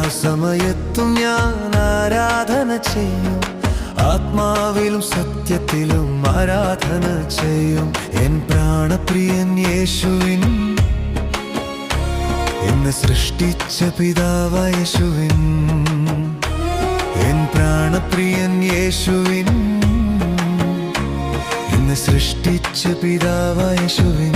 സമയത്തും ഞാൻ ആരാധന ചെയ്യും, ആത്മാവിലും സത്യത്തിലും ആരാധന ചെയ്യും. എൻ പ്രാണപ്രിയൻ യേശുവിൻ, എന്നെ സൃഷ്ടിച്ച പിതാവായ യേശുവിൻ. എൻ പ്രാണപ്രിയൻ യേശുവിൻ, എന്നെ സൃഷ്ടിച്ച പിതാവായ യേശുവിൻ.